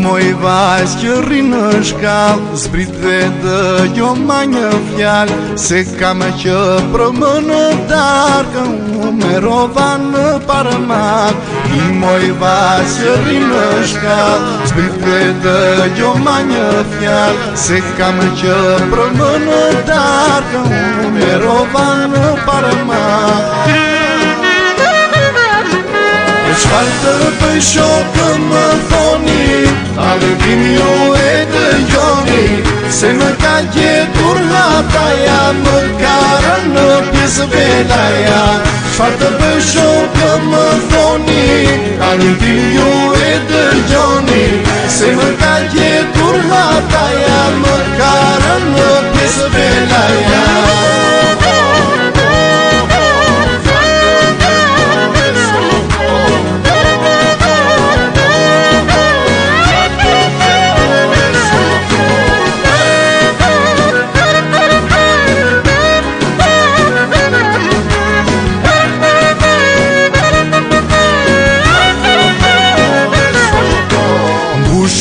Moj vajzë që rri në shkallë, zbrit vetë jo ma një fjallë, se kam që prëmë në darkë, u me rova në parëmak. I moj vajzë që rri në shkallë, zbrit vetë jo ma një fjallë, se kam që prëmë në darkë, u me rova në parëmak. E qfar të bëj shokë më thoni, Alëvim ju e dëgjoni, se më ka gjetur hataja, më karën në pjesë velaja. Qfar të bëj shokë më thoni, Alëvim ju e dëgjoni, se më ka gjetur hataja, më karën në pjesë velaja.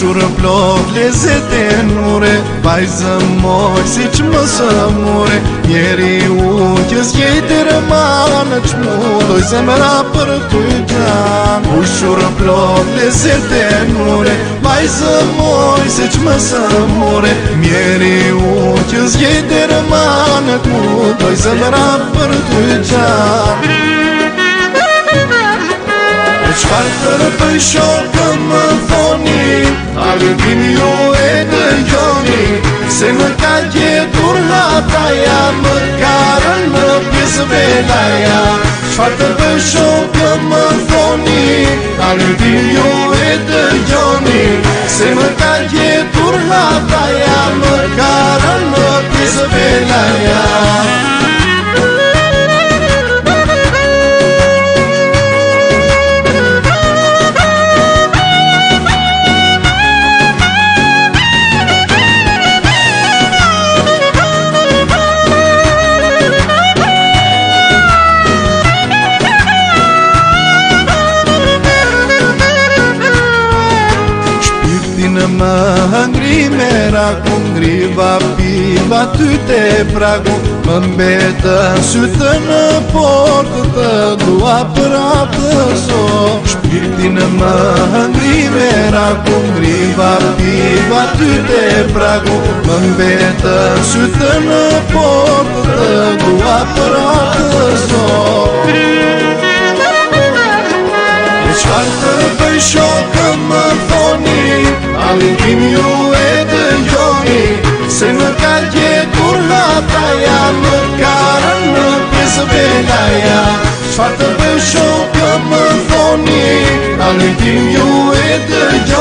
Shurë plot lezet e nure, vajzë moj si që më sëmure, njeri unë që zgjejtë rëmanë, që mu doj zemra për ty tanë. Shurë plot lezet e nure, vajzë moj si që më sëmure, njeri unë që zgjejtë rëmanë, që mu doj zemra për ty tanë. E qfar të bëj shokë më thoni, Alëvim ju e dëgjoni, se më ka gjetur hataja, më karën në pjesë velaja. Qfar të bëj shokë më thoni, Alëvim ju e dëgjoni, se më ka gjetur hataja, më karën në pjesë velaja. Më hëngri me raku, ngriva piva ty te pragu, më mbetën sytë në portë, të dua për atë so. Shpirtin më hëngri me raku, ngriva piva ty te pragu, më mbetën sytë në portë, të dua për atë so. E qfar të bëj shokë më thoni, Alëvim ju e dëgjoni, se më ka gjetur hataja, më karën në pjesë velaja. Qfar të bëj shokë më thoni, Alëvim ju e dëgjoni,